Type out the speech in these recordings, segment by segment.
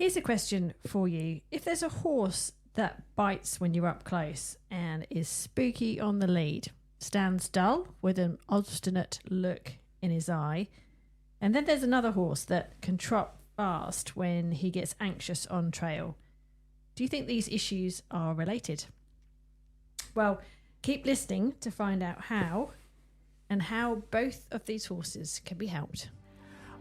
Here's a question for you. If there's a horse that bites when you're up close and is spooky on the lead, stands dull with an obstinate look in his eye, and then there's another horse that can trot fast when he gets anxious on trail, do you think these issues are related? Well, keep listening to find out how and how both of these horses can be helped.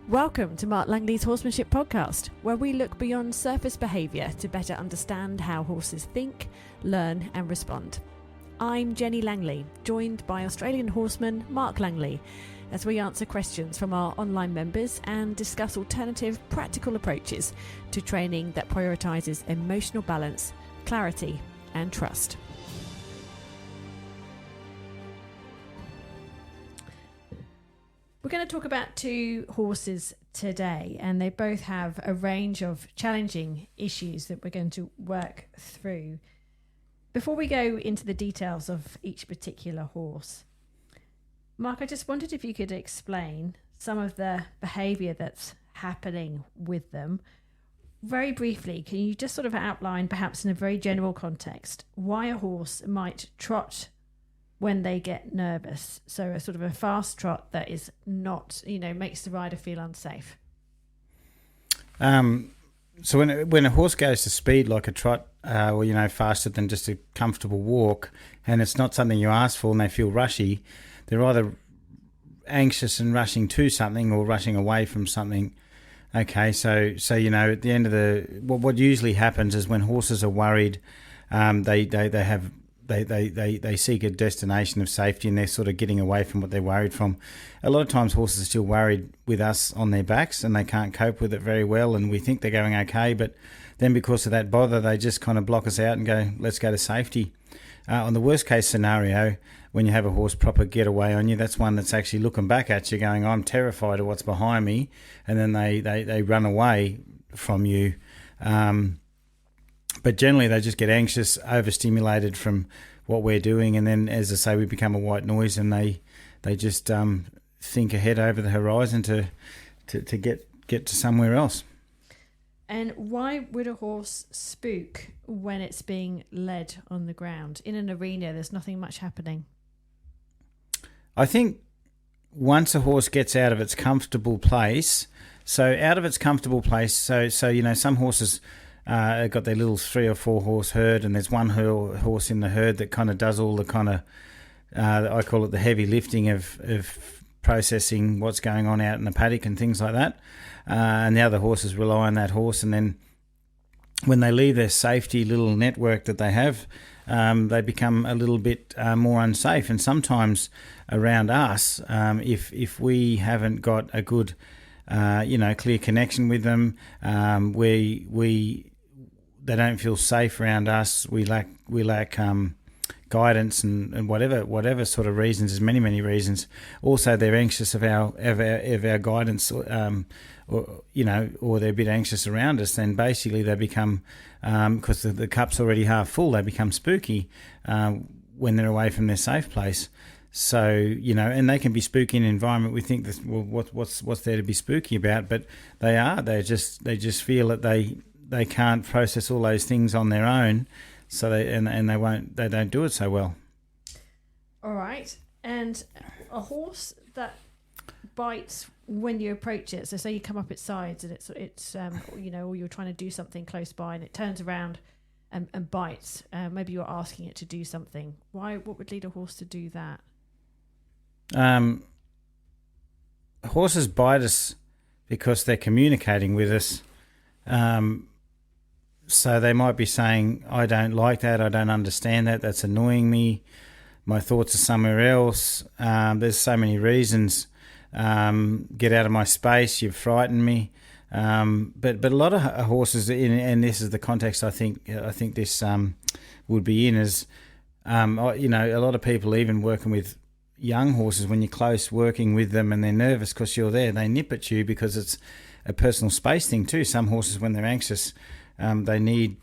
Welcome to Mark Langley's Horsemanship Podcast, where we look beyond surface behaviour to better understand how horses think, learn and respond. I'm Jenny Langley, joined by Australian horseman Mark Langley, as we answer questions from our online members and discuss alternative practical approaches to training that prioritises emotional balance, clarity and trust. We're going to talk about two horses today, and they both have a range of challenging issues that we're going to work through. Before we go into the details of each particular horse, Mark, I just wondered if you could explain some of the behaviour that's happening with them. Very briefly, can you just sort of outline, perhaps in a very general context, why a horse might trot when they get nervous? So a sort of a fast trot that is not, makes the rider feel unsafe. So when a horse goes to speed like a trot, or faster than just a comfortable walk, and it's not something you ask for and they feel rushy, they're either anxious and rushing to something or rushing away from something. Okay, so at the end of what usually happens is when horses are worried, they seek a destination of safety and they're sort of getting away from what they're worried from. A lot of times horses are still worried with us on their backs and they can't cope with it very well, and we think they're going okay, but then because of that bother, they just kind of block us out and go, let's go to safety. On the worst case scenario, when you have a horse proper get away on you, that's one that's actually looking back at you going, I'm terrified of what's behind me, and then they run away from you. But generally they just get anxious, overstimulated from what we're doing, and then, as I say, we become a white noise and they just think ahead over the horizon to get to somewhere else. And why would a horse spook when it's being led on the ground? In an arena, there's nothing much happening. I think once a horse gets out of its comfortable place, so some horses got their little 3 or 4 horse herd, and there's one horse in the herd that kind of does all the kind of, I call it the heavy lifting of processing what's going on out in the paddock and things like that. And the other horses rely on that horse, and then when they leave their safety little network that they have, they become a little bit more unsafe. And sometimes around us, if we haven't got a good, clear connection with them, they don't feel safe around us. We lack guidance and whatever sort of reasons. There's many reasons. Also, they're anxious of our guidance, or they're a bit anxious around us. Then basically they become, because the cup's already half full, they become spooky when they're away from their safe place. So, and they can be spooky in an environment. We think that, well, what's there to be spooky about? But they just feel that they can't process all those things on their own, so they don't do it so well. All right. And a horse that bites when you approach it, so say you come up its sides and it's or you're trying to do something close by and it turns around and bites, maybe you're asking it to do something. What would lead a horse to do that? Horses bite us because they're communicating with us. So they might be saying, I don't like that, I don't understand that, that's annoying me, my thoughts are somewhere else, there's so many reasons, get out of my space, you've frightened me. But a lot of horses, and this is the context I think this would be in, is, a lot of people, even working with young horses, when you're close working with them and they're nervous because you're there, they nip at you because it's a personal space thing too. Some horses, when they're anxious, they need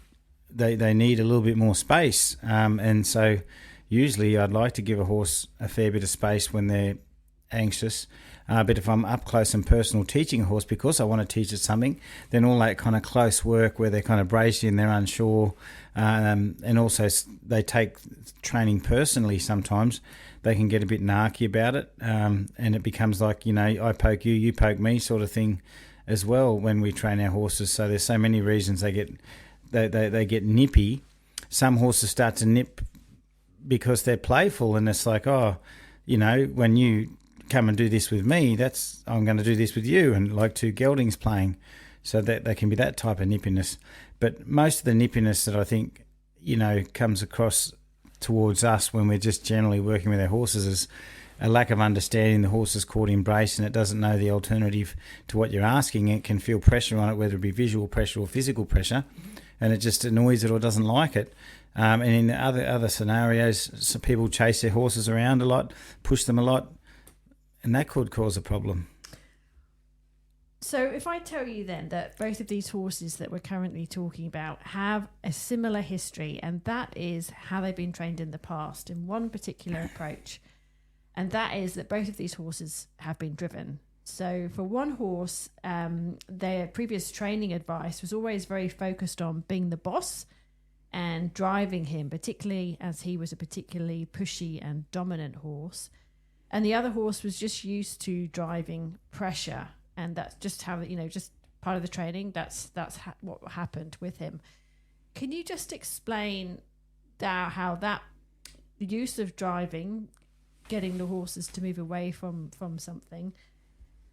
a little bit more space, and so usually I'd like to give a horse a fair bit of space when they're anxious. But if I'm up close and personal teaching a horse because I want to teach it something, then all that kind of close work where they're kind of brazy and they're unsure, and also they take training personally sometimes, they can get a bit narky about it, and it becomes like, I poke you, you poke me sort of thing as well when we train our horses. So there's so many reasons they get nippy. Some horses start to nip because they're playful, and it's like, when you come and do this with me, I'm going to do this with you, and like two geldings playing. So that they can be that type of nippiness. But most of the nippiness that I think, comes across towards us when we're just generally working with our horses is a lack of understanding. The horse is caught in brace and it doesn't know the alternative to what you're asking. It can feel pressure on it, whether it be visual pressure or physical pressure, and it just annoys it or doesn't like it. And in other scenarios, some people chase their horses around a lot, push them a lot, and that could cause a problem. So if I tell you then that both of these horses that we're currently talking about have a similar history, and that is how they've been trained in the past in one particular approach, and that is that both of these horses have been driven. So for one horse, their previous training advice was always very focused on being the boss and driving him, particularly as he was a particularly pushy and dominant horse. And the other horse was just used to driving pressure. And that's just how, just part of the training. That's what happened with him. Can you just explain how the use of driving, getting the horses to move away from something,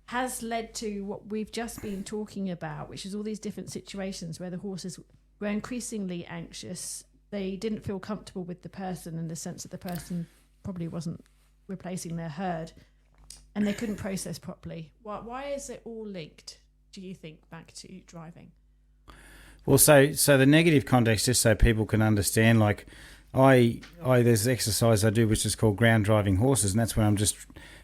has led to what we've just been talking about, which is all these different situations where the horses were increasingly anxious. They didn't feel comfortable with the person in the sense that the person probably wasn't replacing their herd, and they couldn't process properly. Why is it all linked, do you think, back to driving? Well, so the negative context, just so people can understand, like there's an exercise I do which is called ground driving horses, and that's where I'm just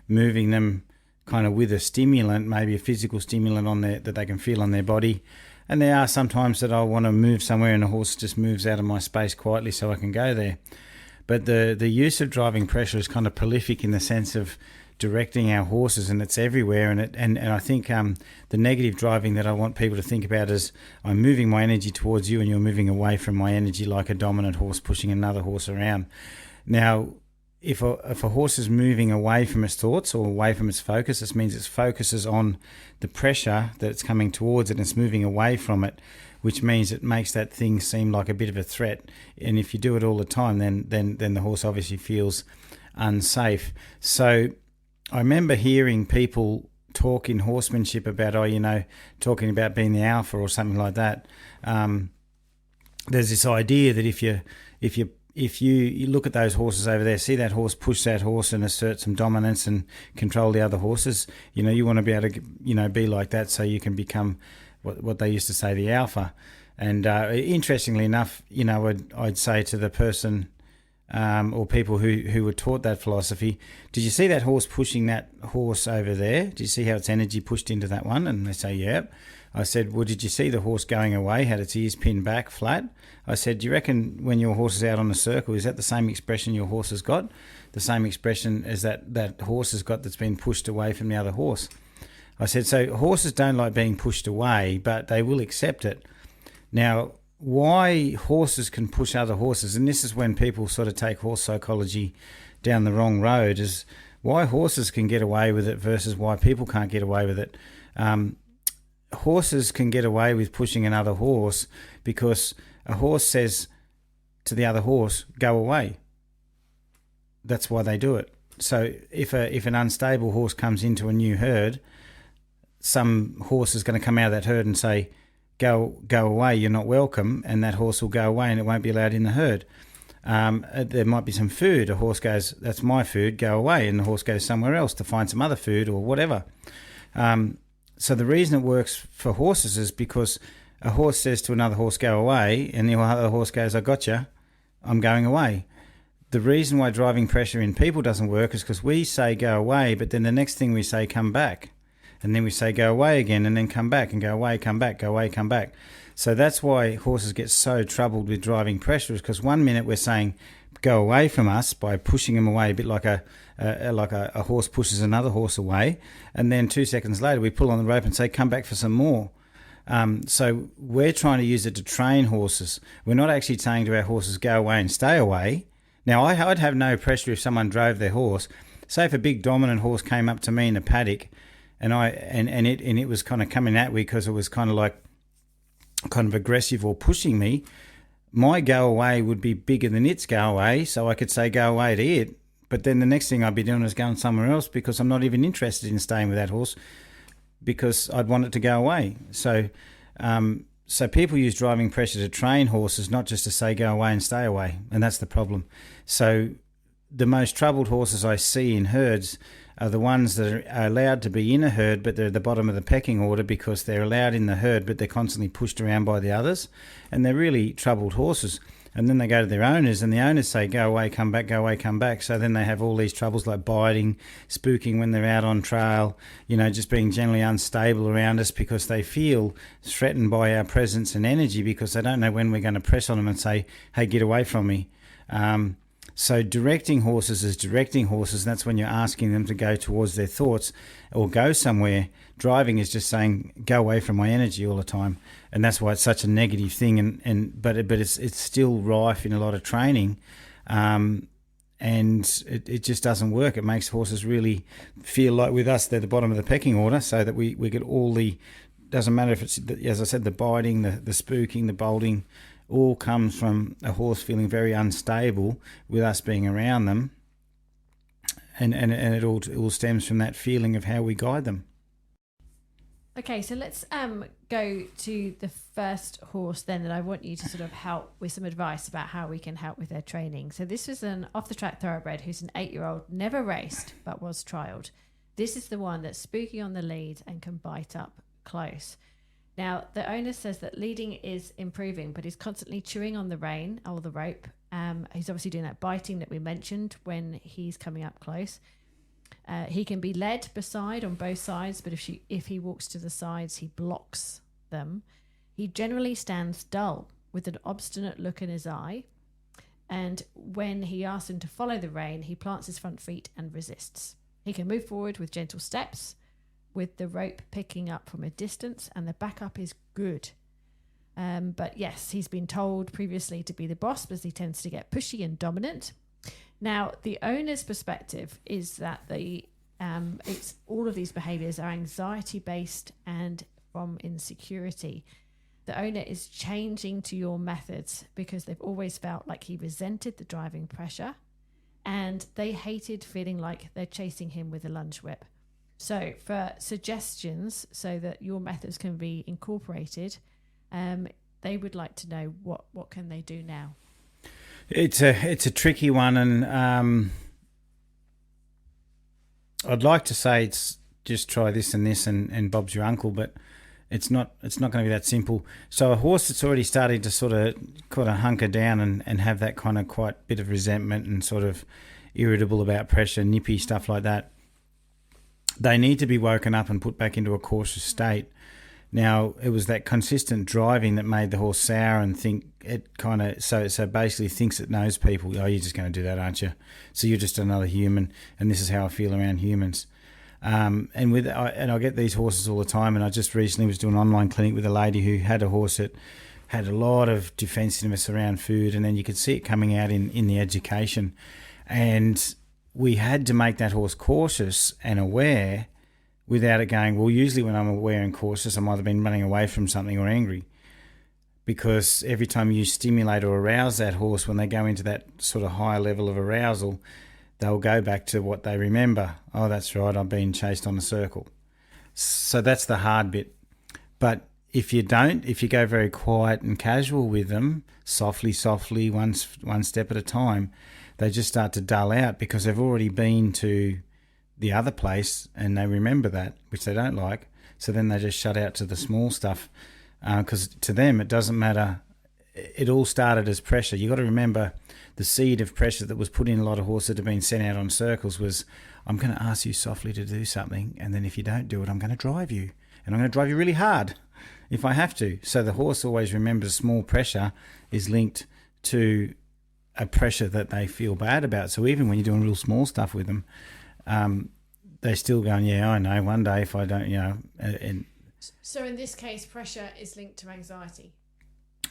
moving them kind of with a stimulant, maybe a physical stimulant that they can feel on their body. And there are sometimes that I want to move somewhere and the horse just moves out of my space quietly so I can go there. But the use of driving pressure is kind of prolific in the sense of directing our horses, and it's everywhere. And I think the negative driving that I want people to think about is I'm moving my energy towards you and you're moving away from my energy, like a dominant horse pushing another horse around. Now, if a horse is moving away from its thoughts or away from its focus, this means its focus is on the pressure that it's coming towards it and it's moving away from it, which means it makes that thing seem like a bit of a threat. And if you do it all the time, then the horse obviously feels unsafe. So I remember hearing people talk in horsemanship about, talking about being the alpha or something like that. There's this idea that if you look at those horses over there, see that horse push that horse and assert some dominance and control the other horses, you want to be able to, be like that so you can become what they used to say, the alpha. And interestingly enough, I'd say to the person or people who were taught that philosophy, did you see that horse pushing that horse over there? Did you see how its energy pushed into that one? And they say, yeah. I said, well, did you see the horse going away, had its ears pinned back flat? I said, do you reckon when your horse is out on a circle, is that the same expression your horse has got? The same expression as that horse has got that's been pushed away from the other horse? I said, so horses don't like being pushed away, but they will accept it. Now, why horses can push other horses, and this is when people sort of take horse psychology down the wrong road, is why horses can get away with it versus why people can't get away with it. Horses can get away with pushing another horse because a horse says to the other horse, go away. That's why they do it. So if an unstable horse comes into a new herd, some horse is going to come out of that herd and say, go away, you're not welcome, and that horse will go away and it won't be allowed in the herd. There might be some food. A horse goes, that's my food, go away, and the horse goes somewhere else to find some other food or whatever. So the reason it works for horses is because a horse says to another horse, go away, and the other horse goes, I gotcha, I'm going away. The reason why driving pressure in people doesn't work is because we say go away, but then the next thing we say, come back. And then we say go away again and then come back and go away, come back, go away, come back. So that's why horses get so troubled with driving pressure, is because one minute we're saying go away from us by pushing them away, a bit like a horse pushes another horse away, and then 2 seconds later we pull on the rope and say come back for some more. So we're trying to use it to train horses. We're not actually saying to our horses go away and stay away. Now I'd have no pressure if someone drove their horse. Say if a big dominant horse came up to me in a paddock, and it was kind of coming at me because it was kind of aggressive or pushing me, my go away would be bigger than its go away, so I could say go away to it. But then the next thing I'd be doing is going somewhere else because I'm not even interested in staying with that horse because I'd want it to go away. So people use driving pressure to train horses, not just to say go away and stay away, and that's the problem. So the most troubled horses I see in herds are the ones that are allowed to be in a herd, but they're at the bottom of the pecking order because they're allowed in the herd, but they're constantly pushed around by the others, and they're really troubled horses. And then they go to their owners, and the owners say, go away, come back, go away, come back. So then they have all these troubles like biting, spooking when they're out on trail, just being generally unstable around us because they feel threatened by our presence and energy because they don't know when we're going to press on them and say, hey, get away from me. So directing horses is directing horses. That's when you're asking them to go towards their thoughts or go somewhere. Driving is just saying, go away from my energy all the time. And that's why it's such a negative thing. But it's still rife in a lot of training. And it just doesn't work. It makes horses really feel like with us, they're the bottom of the pecking order, so that we get all doesn't matter if it's, as I said, the biting, the spooking, the bolting, all comes from a horse feeling very unstable with us being around them, and it all stems from that feeling of how we guide them. Okay, so let's go to the first horse then, and I want you to sort of help with some advice about how we can help with their training. So this was an off-the-track thoroughbred who's an 8-year-old, never raced, but was trialled. This is the one that's spooky on the lead and can bite up close. Now, the owner says that leading is improving, but he's constantly chewing on the rein or the rope. He's obviously doing that biting that we mentioned when he's coming up close. He can be led beside on both sides, but if he walks to the sides, he blocks them. He generally stands dull with an obstinate look in his eye. And when he asks him to follow the rein, he plants his front feet and resists. He can move forward with gentle steps, with the rope picking up from a distance, and the backup is good. But yes, he's been told previously to be the boss because he tends to get pushy and dominant. Now, the owner's perspective is that it's all of these behaviours are anxiety-based and from insecurity. The owner is changing to your methods because they've always felt like he resented the driving pressure and they hated feeling like they're chasing him with a lunge whip. So for suggestions so that your methods can be incorporated, they would like to know what can they do now? It's a tricky one, and I'd like to say it's just try this and this and Bob's your uncle, but it's not going to be that simple. So a horse that's already starting to sort of hunker down and have that kind of quite bit of resentment and sort of irritable about pressure, nippy stuff like that, they need to be woken up and put back into a cautious state. Now, it was that consistent driving that made the horse sour and think it kind of, so basically thinks it knows people. Oh, you're just going to do that, aren't you? So you're just another human, and this is how I feel around humans. And I get these horses all the time, and I just recently was doing an online clinic with a lady who had a horse that had a lot of defensiveness around food, and then you could see it coming out in the education. And we had to make that horse cautious and aware without it going, well, usually when I'm aware and cautious, I'm either been running away from something or angry. Because every time you stimulate or arouse that horse, when they go into that sort of higher level of arousal, they'll go back to what they remember. Oh, that's right, I've been chased on a circle. So that's the hard bit. But if you go very quiet and casual with them, softly, one step at a time, they just start to dull out because they've already been to the other place and they remember that, which they don't like. So then they just shut out to the small stuff because to them it doesn't matter. It all started as pressure. You got to remember the seed of pressure that was put in a lot of horses that have been sent out on circles was, I'm going to ask you softly to do something, and then if you don't do it, I'm going to drive you, and I'm going to drive you really hard. if I have to. So the horse always remembers small pressure is linked to a pressure that they feel bad about. So even when you're doing real small stuff with them, they're still going, yeah, I know, one day if I don't, and so in this case, pressure is linked to anxiety.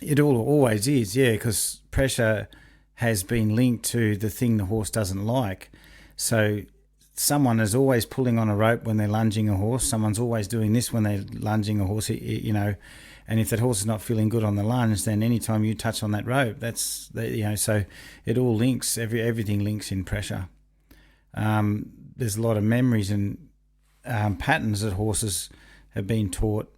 It always is, yeah, because pressure has been linked to the thing the horse doesn't like. So someone is always pulling on a rope when they're lunging a horse. Someone's always doing this when they're lunging a horse, and if that horse is not feeling good on the lunge, then anytime you touch on that rope, so it all links, everything links in pressure. There's a lot of memories and patterns that horses have been taught,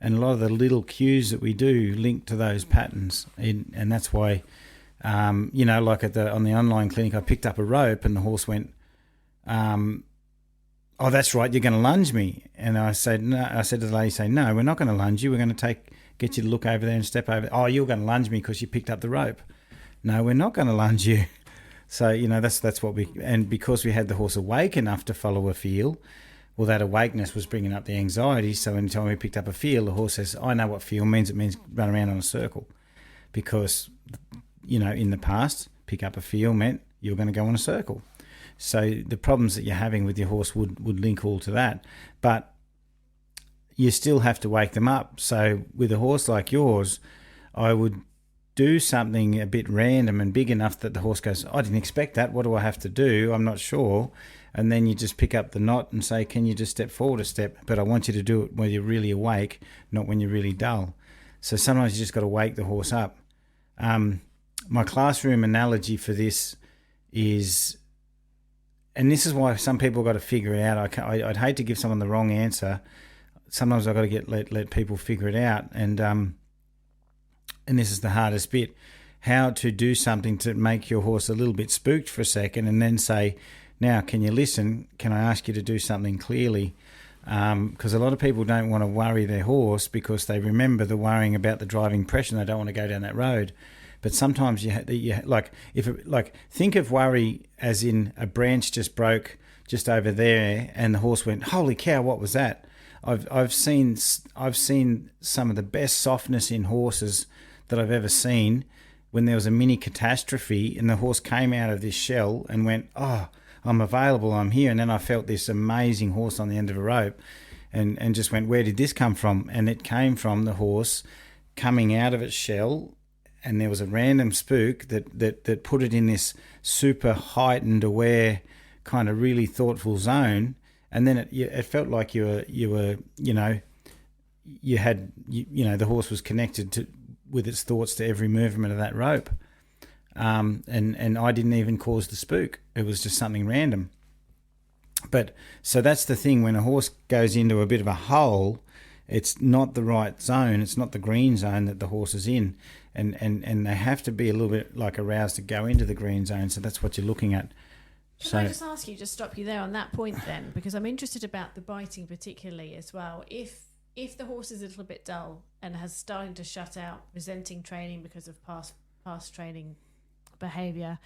and a lot of the little cues that we do link to those patterns. And that's why, like on the online clinic, I picked up a rope and the horse went, oh, that's right, you're going to lunge me. And I said, no. I said to the lady, no, we're not going to lunge you. We're going to get you to look over there and step over. Oh, you're going to lunge me because you picked up the rope. No, we're not going to lunge you. So, that's what and because we had the horse awake enough to follow a feel, well, that awakeness was bringing up the anxiety. So anytime we picked up a feel, the horse says, I know what feel means. It means run around on a circle. Because, in the past, pick up a feel meant you're going to go on a circle. So the problems that you're having with your horse would link all to that. But you still have to wake them up. So with a horse like yours, I would do something a bit random and big enough that the horse goes, I didn't expect that. What do I have to do? I'm not sure. And then you just pick up the knot and say, can you just step forward a step? But I want you to do it when you're really awake, not when you're really dull. So sometimes you just got to wake the horse up. My classroom analogy for this is, and this is why some people got to figure it out. I'd hate to give someone the wrong answer. Sometimes I've got to let people figure it out. And this is the hardest bit, how to do something to make your horse a little bit spooked for a second and then say, now, can you listen? Can I ask you to do something clearly? Because a lot of people don't want to worry their horse because they remember the worrying about the driving pressure and they don't want to go down that road. But sometimes think of worry as in a branch just broke just over there and the horse went, holy cow, what was that? I've seen some of the best softness in horses that I've ever seen when there was a mini catastrophe and the horse came out of this shell and went, oh, I'm available, I'm here. And then I felt this amazing horse on the end of a rope and just went, where did this come from? And it came from the horse coming out of its shell, and there was a random spook that put it in this super heightened, aware, kind of really thoughtful zone. And then it felt like the horse was connected with its thoughts to every movement of that rope. And I didn't even cause the spook. It was just something random. But so that's the thing, when a horse goes into a bit of a hole, it's not the right zone. It's not the green zone that the horse is in. And they have to be a little bit like aroused to go into the green zone. So that's what you're looking at. Can I just ask you, just stop you there on that point then, because I'm interested about the biting particularly as well. If the horse is a little bit dull and has started to shut out, resenting training because of past training behaviour,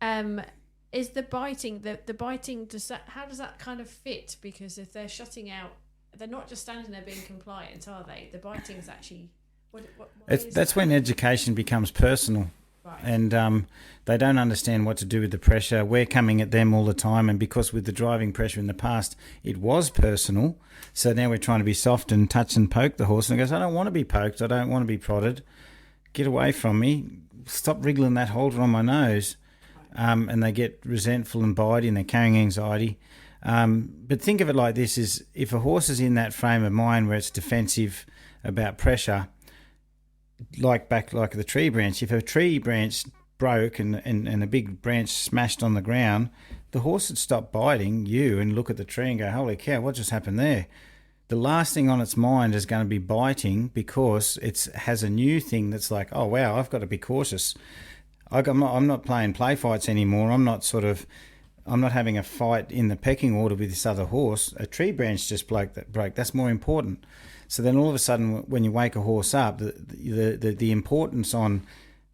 is the biting how does that kind of fit? Because if they're shutting out, they're not just standing there being compliant, are they? The biting is actually that's when education becomes personal. Right. And they don't understand what to do with the pressure. We're coming at them all the time, and because with the driving pressure in the past, it was personal. So now we're trying to be soft and touch and poke the horse, and it goes, I don't want to be poked. I don't want to be prodded. Get away from me. Stop wriggling that halter on my nose. And they get resentful and bitey, and they're carrying anxiety. But think of it like this, is if a horse is in that frame of mind where it's defensive about pressure, like the tree branch, if a tree branch broke and a big branch smashed on the ground, the horse would stop biting you and look at the tree and go, holy cow, what just happened there? The last thing on its mind is going to be biting because it has a new thing that's like, oh, wow, I've got to be cautious. I'm not playing play fights anymore. I'm not having a fight in the pecking order with this other horse. A tree branch just broke. That's more important. So then all of a sudden, when you wake a horse up, the importance on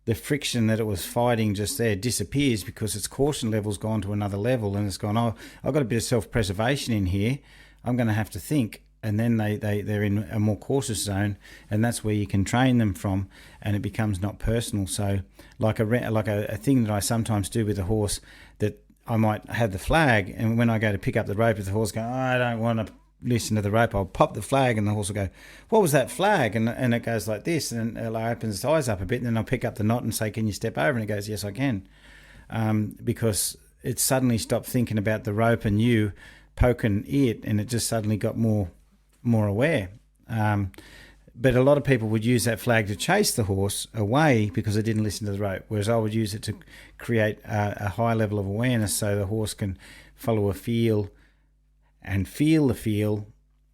the friction that it was fighting just there disappears because its caution level's gone to another level, and it's gone, oh, I've got a bit of self-preservation in here. I'm going to have to think and then they're in a more cautious zone, and that's where you can train them from, and it becomes not personal. So like a thing that I sometimes do with a horse, that I might have the flag, and when I go to pick up the rope, if the horse goes, oh, I don't want to listen to the rope, I'll pop the flag, and the horse will go, what was that flag? And it goes like this, and it opens its eyes up a bit, and then I'll pick up the knot and say, can you step over? And it goes, yes, I can. Because it suddenly stopped thinking about the rope and you poking it, and it just suddenly got more aware. But a lot of people would use that flag to chase the horse away because they didn't listen to the rope, whereas I would use it to create a high level of awareness so the horse can follow a feel and feel the feel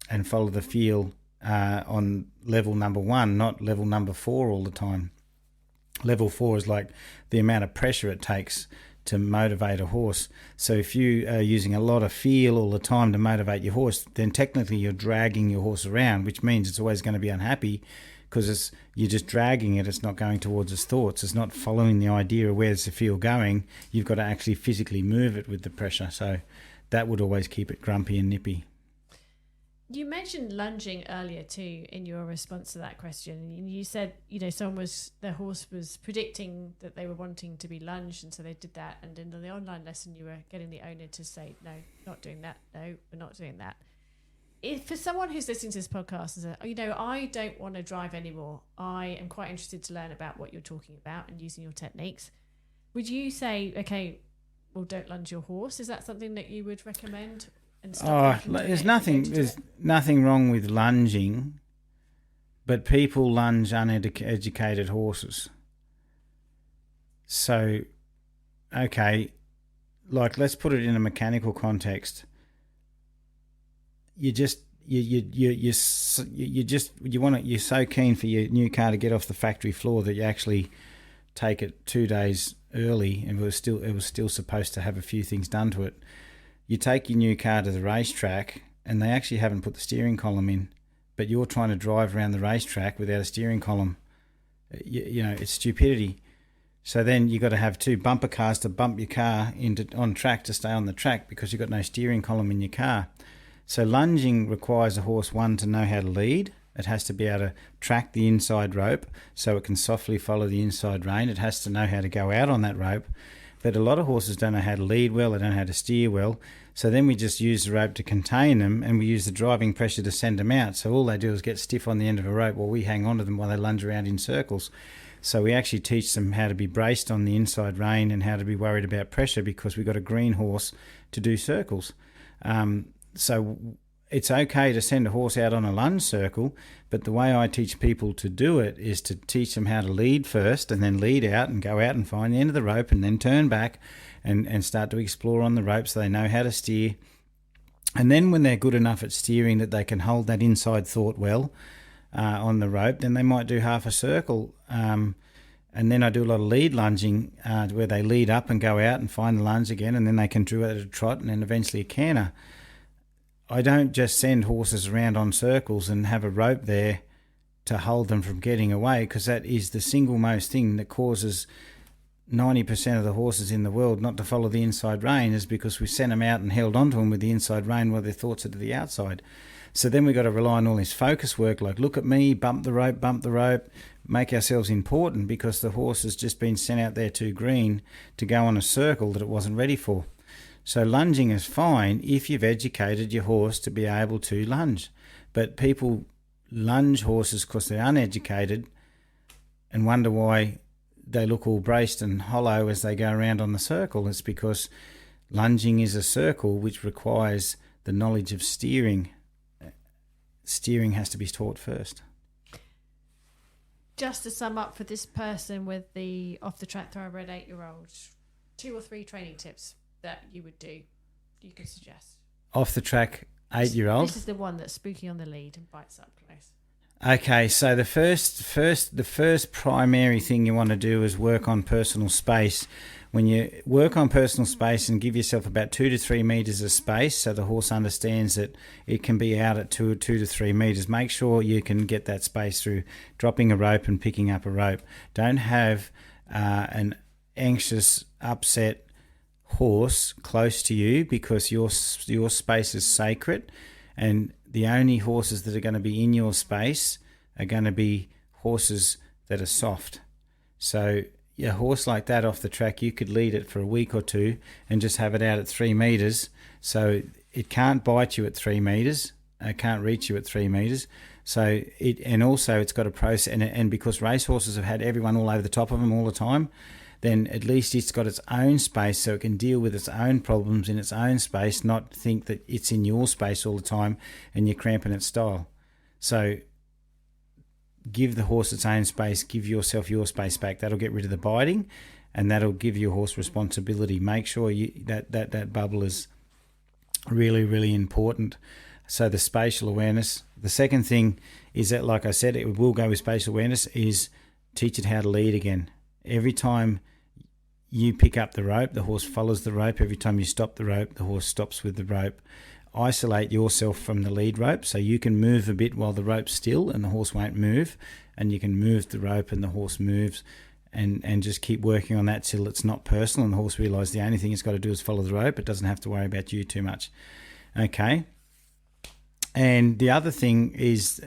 and follow the feel on level number 1, not level number 4 all the time. Level 4 is like the amount of pressure it takes to motivate a horse. So if you are using a lot of feel all the time to motivate your horse, then technically you're dragging your horse around, which means it's always going to be unhappy because you're just dragging it. It's not going towards its thoughts. It's not following the idea of where's the feel going. You've got to actually physically move it with the pressure. So that would always keep it grumpy and nippy. You mentioned lunging earlier too in your response to that question. And you said, the horse was predicting that they were wanting to be lunged, and so they did that. And in the online lesson, you were getting the owner to say, no, not doing that. No, we're not doing that. If for someone who's listening to this podcast and says, I don't want to drive anymore, I am quite interested to learn about what you're talking about and using your techniques, would you say, okay, well, don't lunge your horse? Is that something that you would recommend? There's nothing wrong with lunging, but people lunge uneducated horses. So, okay, like let's put it in a mechanical context. You're so keen for your new car to get off the factory floor that you actually take it 2 days early, and it was still supposed to have a few things done to it. You take your new car to the racetrack and they actually haven't put the steering column in, but you're trying to drive around the racetrack without a steering column. It's stupidity. So then you've got to have 2 bumper cars to bump your car on track to stay on the track because you've got no steering column in your car. So lunging requires a horse, 1, to know how to lead. It has to be able to track the inside rope so it can softly follow the inside rein. It has to know how to go out on that rope. But a lot of horses don't know how to lead well, they don't know how to steer well. So then we just use the rope to contain them, and we use the driving pressure to send them out. So all they do is get stiff on the end of a rope while we hang on to them while they lunge around in circles. So we actually teach them how to be braced on the inside rein and how to be worried about pressure because we've got a green horse to do circles. So it's okay to send a horse out on a lunge circle, but the way I teach people to do it is to teach them how to lead first and then lead out and go out and find the end of the rope and then turn back and start to explore on the rope so they know how to steer. And then when they're good enough at steering that they can hold that inside thought well on the rope, then they might do half a circle. And then I do a lot of lead lunging where they lead up and go out and find the lunge again, and then they can do it at a trot and then eventually a canter. I don't just send horses around on circles and have a rope there to hold them from getting away, because that is the single most thing that causes 90% of the horses in the world not to follow the inside rein, is because we sent them out and held onto them with the inside rein while their thoughts are to the outside. So then we've got to rely on all this focus work, like look at me, bump the rope, make ourselves important because the horse has just been sent out there too green to go on a circle that it wasn't ready for. So lunging is fine if you've educated your horse to be able to lunge. But people lunge horses because they're uneducated and wonder why they look all braced and hollow as they go around on the circle. It's because lunging is a circle which requires the knowledge of steering. Steering has to be taught first. Just to sum up for this person with the off-the-track thoroughbred 8-year-old, 2 or 3 training tips that you could suggest. Off the track 8-year-old. This is the one that's spooky on the lead and bites up close. Okay, so the first primary thing you want to do is work on personal space. When you work on personal space and give yourself about 2 to 3 meters of space, so the horse understands that it can be out at 2 to 3 meters, make sure you can get that space through dropping a rope and picking up a rope. Don't have an anxious, upset horse close to you, because your space is sacred, And the only horses that are going to be in your space are going to be horses that are soft. So a horse like that off the track, you could lead it for a week or two and just have it out at 3 meters. So it can't bite you at 3 meters. It can't reach you at 3 meters. So it's got a process, and because racehorses have had everyone all over the top of them all the time, then at least it's got its own space so it can deal with its own problems in its own space, not think that it's in your space all the time and you're cramping its style. So give the horse its own space, give yourself your space back. That'll get rid of the biting, and that'll give your horse responsibility. Make sure that bubble is really, really important. So the spatial awareness. The second thing is that, like I said, it will go with spatial awareness, is teach it how to lead again. Every time you pick up the rope, the horse follows the rope. Every time you stop the rope, the horse stops with the rope. Isolate yourself from the lead rope so you can move a bit while the rope's still and the horse won't move, and you can move the rope and the horse moves, and just keep working on that till it's not personal and the horse realises the only thing it's got to do is follow the rope. It doesn't have to worry about you too much. Okay. And the other thing is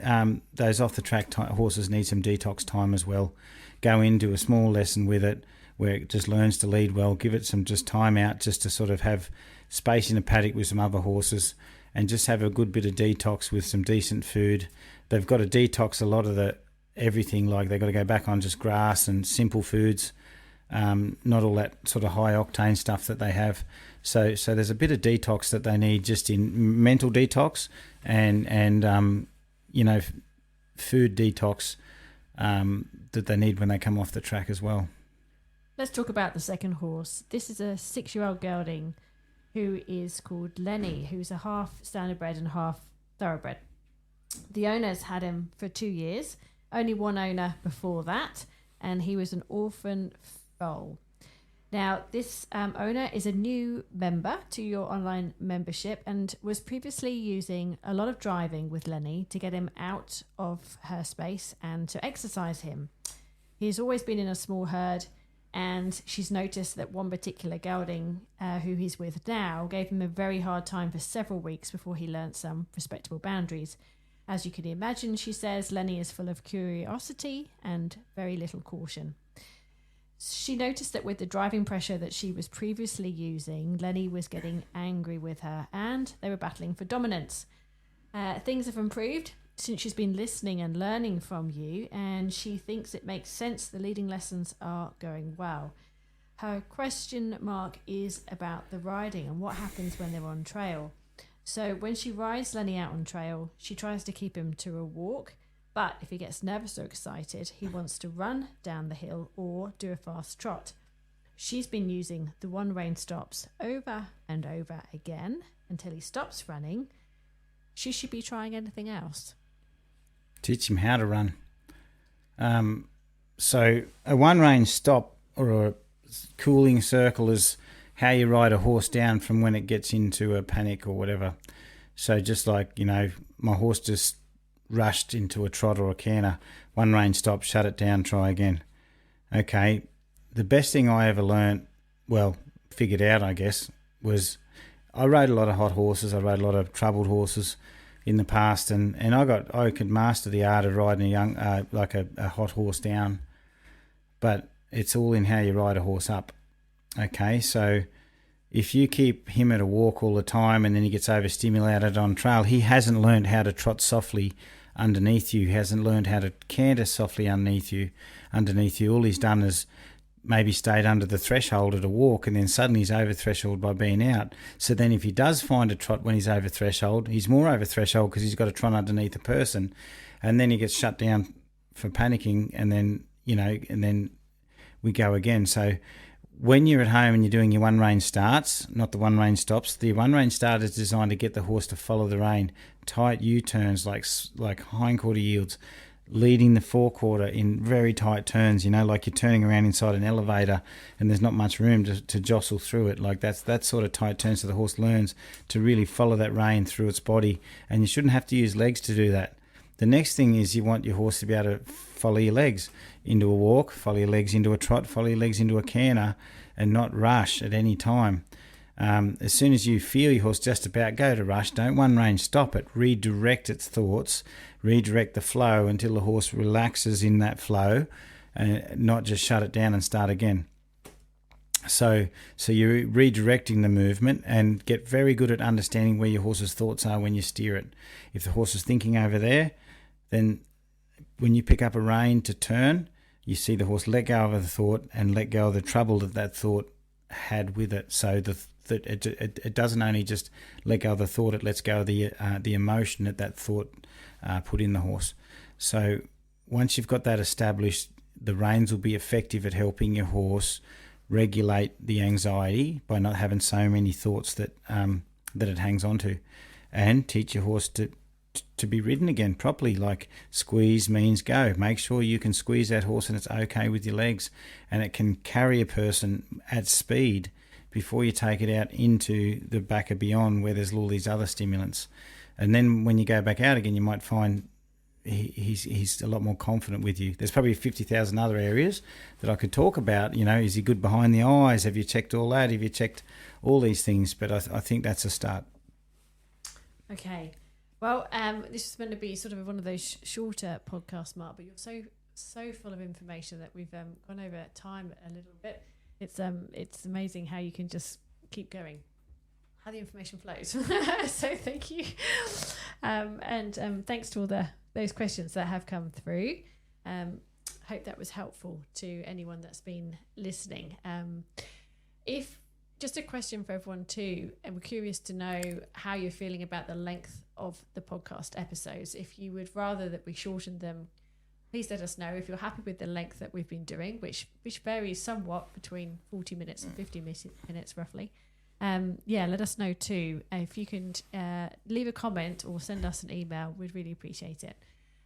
those off-the-track horses need some detox time as well. Go into a small lesson with it where it just learns to lead well. Give it some just time out just to sort of have space in a paddock with some other horses and just have a good bit of detox with some decent food. They've got to detox a lot of everything, like they've got to go back on just grass and simple foods, not all that sort of high-octane stuff that they have. So there's a bit of detox that they need, just in mental detox and food detox that they need when they come off the track as well. Let's talk about the second horse. This is a 6-year-old gelding who is called Lenny, who's a half standardbred and half thoroughbred. The owner's had him for 2 years, only one owner before that, and he was an orphan foal. Now, this owner is a new member to your online membership and was previously using a lot of driving with Lenny to get him out of her space and to exercise him. He's always been in a small herd, and she's noticed that one particular gelding who he's with now gave him a very hard time for several weeks before he learnt some respectable boundaries. As you can imagine, she says, Lenny is full of curiosity and very little caution. She noticed that with the driving pressure that she was previously using, Lenny was getting angry with her and they were battling for dominance. Things have improved since she's been listening and learning from you, and she thinks it makes sense the leading lessons are going well. Her question mark is about the riding and what happens when they're on trail. So when she rides Lenny out on trail, she tries to keep him to a walk. But if he gets nervous or excited, he wants to run down the hill or do a fast trot. She's been using the one rein stops over and over again until he stops running. She should be trying anything else. Teach him how to run. So a one rein stop or a cooling circle is how you ride a horse down from when it gets into a panic or whatever. So just like, my horse just rushed into a trot or a canter, one rein stop, shut it down, try again. Okay, the best thing I ever figured out, I guess, was I rode a lot of hot horses. I rode a lot of troubled horses in the past, and I could master the art of riding a hot horse down, but it's all in how you ride a horse up. Okay, so if you keep him at a walk all the time and then he gets overstimulated on trail, he hasn't learned how to trot softly underneath you. He hasn't learned how to canter softly underneath you. All he's done is maybe stayed under the threshold at a walk, and then suddenly he's over threshold by being out. So then if he does find a trot when he's over threshold, he's more over threshold because he's got to trot underneath a person, and then he gets shut down for panicking, and then we go again. So when you're at home and you're doing your one rein starts, not the one rein stops, the one rein start is designed to get the horse to follow the rein. Tight U-turns like hindquarter yields, leading the forequarter in very tight turns, like you're turning around inside an elevator and there's not much room to jostle through it. Like that's that sort of tight turn, so the horse learns to really follow that rein through its body, and you shouldn't have to use legs to do that. The next thing is you want your horse to be able to follow your legs into a walk, follow your legs into a trot, follow your legs into a canter, and not rush at any time. As soon as you feel your horse just about go to rush, don't one range stop it. Redirect its thoughts, redirect the flow until the horse relaxes in that flow, and not just shut it down and start again. So you're redirecting the movement, and get very good at understanding where your horse's thoughts are when you steer it. If the horse is thinking over there, then when you pick up a rein to turn, you see the horse let go of the thought and let go of the trouble that thought had with it. So it doesn't only just let go of the thought, it lets go of the emotion that thought put in the horse. So once you've got that established, the reins will be effective at helping your horse regulate the anxiety by not having so many thoughts that it hangs on to, and teach your horse to be ridden again properly. Like squeeze means go. Make sure you can squeeze that horse and it's okay with your legs, and it can carry a person at speed before you take it out into the back or beyond where there's all these other stimulants. And then when you go back out again, you might find he's a lot more confident with you. There's probably 50,000 other areas that I could talk about. Is he good behind the eyes? Have you checked all that? Have you checked all these things? But I think that's a start. Okay. Well, this is going to be sort of one of those shorter podcasts, Mark, but you're so full of information that we've gone over time a little bit. It's amazing how you can just keep going, how the information flows. So thank you. And thanks to all those questions that have come through. Hope that was helpful to anyone that's been listening. If just a question for everyone too, and we're curious to know how you're feeling about the length of the podcast episodes. If you would rather that we shorten them, please let us know. If you're happy with the length that we've been doing, which varies somewhat between 40 minutes and 50 minutes roughly. Let us know too. If you can leave a comment or send us an email, we'd really appreciate it.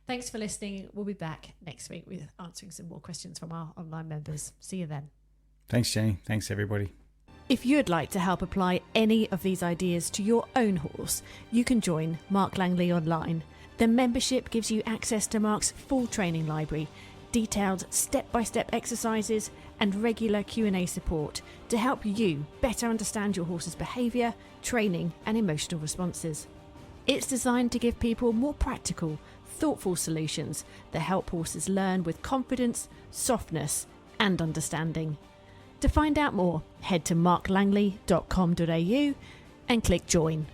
Thanks for listening. We'll be back next week with answering some more questions from our online members. See you then. Thanks, Jenny. Thanks, everybody. If you'd like to help apply any of these ideas to your own horse, you can join Mark Langley online. The membership gives you access to Mark's full training library, detailed step-by-step exercises and regular Q&A support to help you better understand your horse's behaviour, training and emotional responses. It's designed to give people more practical, thoughtful solutions that help horses learn with confidence, softness and understanding. To find out more, head to marklangley.com.au and click join.